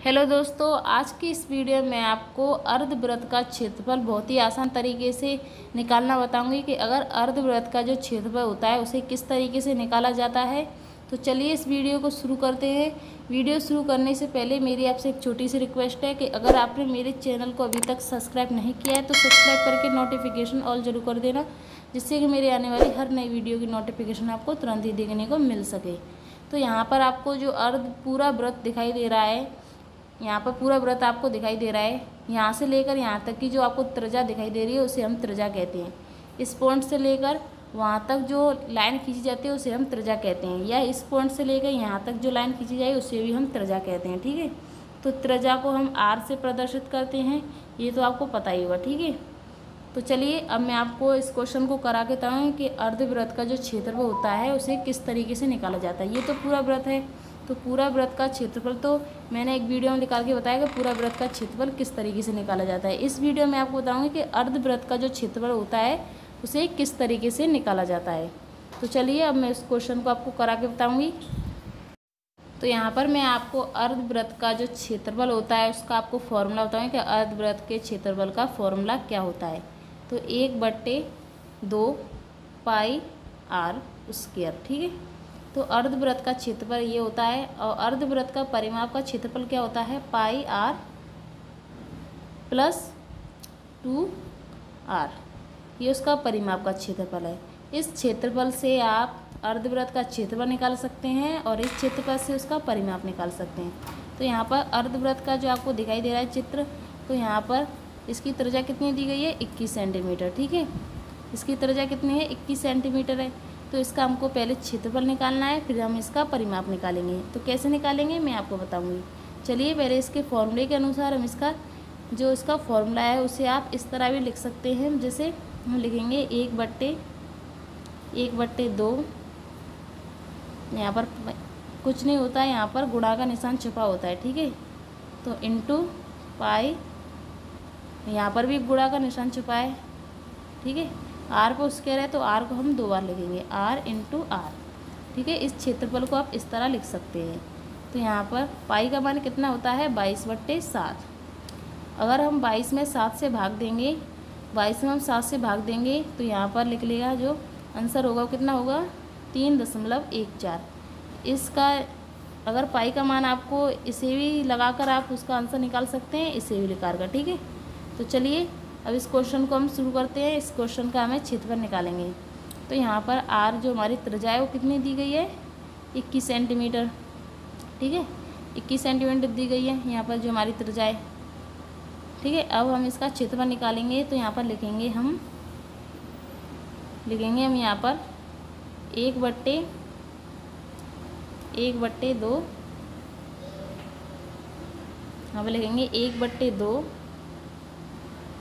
Hello दोस्तों, आज की इस वीडियो में आपको अर्धवृत्त का क्षेत्रफल बहुत ही आसान तरीके से निकालना बताऊंगी कि अगर अर्धवृत्त का जो क्षेत्रफल होता है उसे किस तरीके से निकाला जाता है। तो चलिए इस वीडियो को शुरू करते हैं। वीडियो शुरू करने से पहले मेरी आपसे एक छोटी सी रिक्वेस्ट है कि अगर आपने मेरे चैनल को अभी तक सब्सक्राइब नहीं किया है तो सब्सक्राइब करके नोटिफिकेशन ऑल जरूर कर देना, जिससे कि मेरे आने वाली हर नई वीडियो की नोटिफिकेशन आपको तुरंत ही देखने को मिल सके। तो यहाँ पर आपको जो पूरा वृत्त दिखाई दे रहा है, यहाँ पर पूरा वृत्त आपको दिखाई दे रहा है। यहाँ से लेकर यहाँ तक की जो आपको त्रिज्या दिखाई दे रही है उसे हम त्रिज्या कहते हैं। इस पॉइंट से लेकर वहाँ तक जो लाइन खींची जाती है उसे हम त्रिज्या कहते हैं, या इस पॉइंट से लेकर यहाँ तक जो लाइन खींची जाए उसे भी हम त्रिज्या कहते हैं। ठीक है, तो त्रिज्या को हम आर से प्रदर्शित करते हैं, ये तो आपको पता ही होगा। ठीक है, तो चलिए अब मैं आपको इस क्वेश्चन को करा के बताऊँ कि अर्धवृत्त का जो क्षेत्रफल होता है उसे किस तरीके से निकाला जाता है। ये तो पूरा वृत्त है, तो पूरा वृत्त का क्षेत्रफल तो मैंने एक वीडियो में निकाल के बताया कि पूरा वृत्त का क्षेत्रफल किस तरीके से निकाला जाता है। इस वीडियो में आपको बताऊंगी कि अर्धवृत्त का जो क्षेत्रफल होता है उसे किस तरीके से निकाला जाता है। तो चलिए अब मैं इस क्वेश्चन को आपको करा के बताऊँगी। तो यहाँ पर मैं आपको अर्धवृत्त का जो क्षेत्रफल होता है उसका आपको फॉर्मूला बताऊँगी कि अर्धवृत्त के क्षेत्रफल का फॉर्मूला क्या होता है। तो 1/2 पाई आर स्क्वायर। ठीक है, तो अर्धवृत्त का क्षेत्रफल ये होता है, और अर्धवृत्त का परिमाप का क्षेत्रफल क्या होता है, पाई आर प्लस 2r, ये उसका परिमाप का क्षेत्रफल है। इस क्षेत्रफल से आप अर्धवृत्त का क्षेत्रफल निकाल सकते हैं और इस क्षेत्रफल से उसका परिमाप निकाल सकते हैं। तो यहाँ पर अर्धवृत्त का जो आपको दिखाई दे रहा है चित्र, तो यहाँ पर इसकी त्रिज्या कितनी दी गई है, 21 सेंटीमीटर। ठीक है, इसकी त्रिज्या कितनी है, 21 सेंटीमीटर है। तो इसका हमको पहले क्षेत्रफल निकालना है, फिर हम इसका परिमाप निकालेंगे। तो कैसे निकालेंगे मैं आपको बताऊंगी। चलिए पहले इसके फॉर्मूले के अनुसार हम इसका फॉर्मूला है उसे आप इस तरह भी लिख सकते हैं। जैसे हम लिखेंगे 1/2, यहाँ पर कुछ नहीं होता है, यहाँ पर गुणा का निशान छुपा होता है। ठीक है, तो इंटू पाई, यहाँ पर भी गुणा का निशान छुपा है। ठीक है, आर को स्क्वायर है तो आर को हम 2 बार लिखेंगे, आर इंटू आर। ठीक है, इस क्षेत्रफल को आप इस तरह लिख सकते हैं। तो यहाँ पर पाई का मान कितना होता है, 22/7। अगर हम 22 में 7 से भाग देंगे, 22 में हम 7 से भाग देंगे तो यहाँ पर लिख लेगा जो आंसर होगा कितना होगा, 3.14। इसका अगर पाई का मान आपको इसे भी लगाकर आप उसका आंसर निकाल सकते हैं, इसे भी लिखा कर। ठीक है, तो चलिए अब इस क्वेश्चन को हम शुरू करते हैं। इस क्वेश्चन का हमें क्षेत्रफल निकालेंगे। तो यहाँ पर आर जो हमारी त्रिज्या है वो कितनी दी गई है, 21 सेंटीमीटर। ठीक है, 21 सेंटीमीटर दी गई है यहाँ पर जो हमारी त्रिज्या है। ठीक है, अब हम इसका क्षेत्रफल निकालेंगे। तो यहाँ पर लिखेंगे हम यहाँ पर 1/2 यहाँ पर लिखेंगे 1/2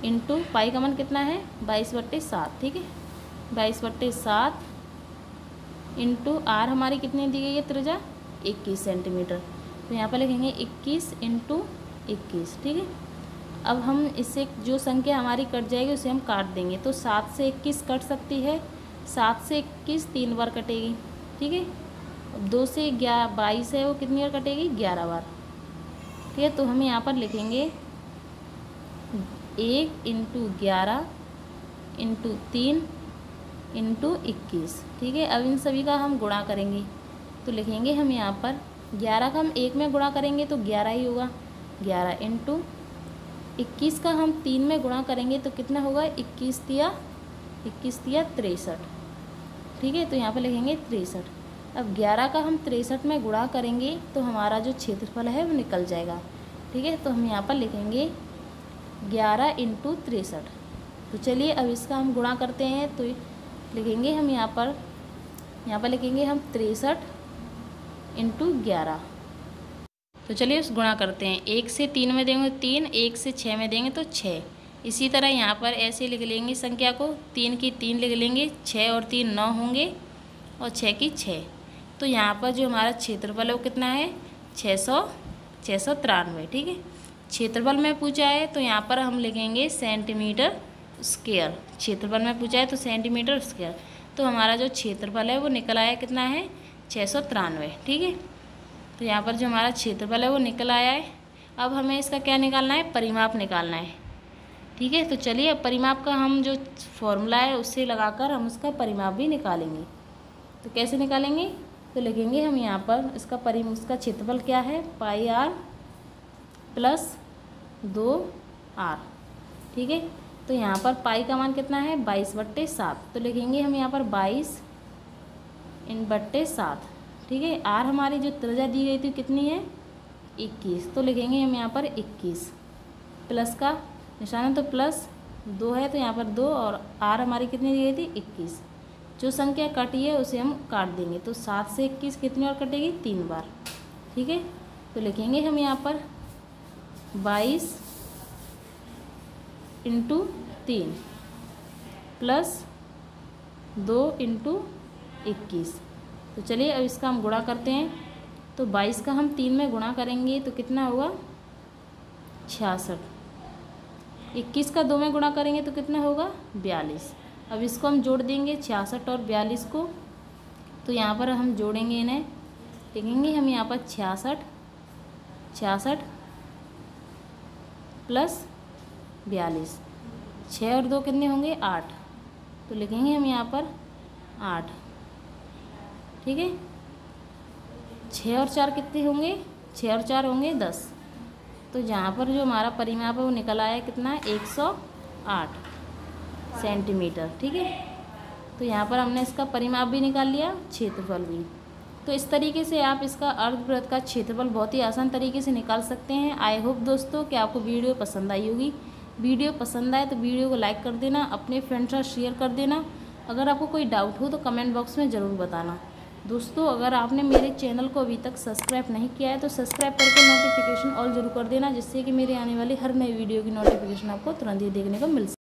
इंटू पाई का मान कितना है, 22/7। ठीक है, 22/7 इंटू आर हमारी कितनी दी गई है त्रिज्या, 21 सेंटीमीटर। तो यहाँ पर लिखेंगे 21 इंटू 21। ठीक है, अब हम इससे जो संख्या हमारी कट जाएगी उसे हम काट देंगे। तो 7 से 21 कट सकती है, 7 से 21 3 बार कटेगी। ठीक है, अब 2 से 22 है वो कितनी बार कटेगी, 11 बार। ठीक है, तो हम यहाँ पर लिखेंगे 1 इंटू 11 इंटू 3 इंटू 21। ठीक है, अब इन सभी का हम गुणा करेंगे। तो लिखेंगे हम यहाँ पर 11 का हम 1 में गुणा करेंगे तो 11 ही होगा, 11 इंटू 21 का हम 3 में गुणा करेंगे तो कितना होगा, 21 तिया 63। ठीक है, तो यहाँ पर लिखेंगे 63। अब 11 का हम 63 में गुणा करेंगे तो हमारा जो क्षेत्रफल है वो निकल जाएगा। ठीक है, तो हम यहाँ पर लिखेंगे 11 इंटू 63। तो चलिए अब इसका हम गुणा करते हैं। तो लिखेंगे हम यहाँ पर लिखेंगे हम 63 इंटू 11। तो चलिए उस गुणा करते हैं। 1 से 3 में देंगे 3, 1 से 6 में देंगे तो 6। इसी तरह यहाँ पर ऐसे लिख लेंगे संख्या को, 3 की 3 लिख लेंगे, 6 और 3 9 होंगे और 6 की 6। तो यहाँ पर जो हमारा क्षेत्रफल है वो कितना है, 693। ठीक है, क्षेत्रफल में पूछा है तो यहाँ पर हम लिखेंगे सेंटीमीटर स्क्वायर। क्षेत्रफल में पूछा है तो सेंटीमीटर स्क्वायर। तो हमारा जो क्षेत्रफल है वो निकल आया कितना है, 693। ठीक है, तो यहाँ पर जो हमारा क्षेत्रफल है वो निकल आया है। अब हमें इसका क्या निकालना है, परिमाप निकालना है। ठीक है, तो चलिए अब परिमाप का हम जो फॉर्मूला है उससे लगाकर हम उसका परिमाप भी निकालेंगे। तो कैसे निकालेंगे, तो लिखेंगे हम यहाँ पर उसका क्षेत्रफल क्या है, पाई r प्लस 2r। ठीक है, तो यहाँ पर पाई का मान कितना है, 22/7। तो लिखेंगे हम यहाँ पर 22/7। ठीक है, r हमारी जो त्रिज्या दी गई थी कितनी है, 21। तो लिखेंगे हम यहाँ पर 21, प्लस का निशान है तो प्लस 2 है, तो यहाँ पर 2, और r हमारी कितनी दी गई थी, 21। जो संख्या कटी है उसे हम काट देंगे, तो 7 से 21 कितनी और कटेगी, 3 बार। ठीक है, तो लिखेंगे हम यहाँ पर 22 × 3 प्लस 2 × 21। तो चलिए अब इसका हम गुणा करते हैं। तो 22 का हम 3 में गुणा करेंगे तो कितना होगा, 66। 21 का 2 में गुणा करेंगे तो कितना होगा, 42। अब इसको हम जोड़ देंगे 66 और 42 को। तो यहाँ पर हम जोड़ेंगे इन्हें, लिखेंगे हम यहाँ पर 66 प्लस 42। 6 और 2 कितने होंगे, 8। तो लिखेंगे हम यहाँ पर 8। ठीक है, 6 और 4 कितने होंगे, 6 और 4 होंगे 10। तो जहाँ पर जो हमारा परिमाप है वो निकल आया कितना, 108 सेंटीमीटर। ठीक है, तो यहाँ पर हमने इसका परिमाप भी निकाल लिया, क्षेत्रफल भी। तो इस तरीके से आप इसका अर्धवृत्त का क्षेत्रफल बहुत ही आसान तरीके से निकाल सकते हैं। आई होप दोस्तों कि आपको वीडियो पसंद आई होगी। वीडियो पसंद आए तो वीडियो को लाइक कर देना, अपने फ्रेंड्स से शेयर कर देना। अगर आपको कोई डाउट हो तो कमेंट बॉक्स में ज़रूर बताना। दोस्तों, अगर आपने मेरे चैनल को अभी तक सब्सक्राइब नहीं किया है तो सब्सक्राइब करके नोटिफिकेशन ऑल जरूर कर देना, जिससे कि मेरे आने वाली हर नई वीडियो की नोटिफिकेशन आपको तुरंत ही देखने को मिल सके।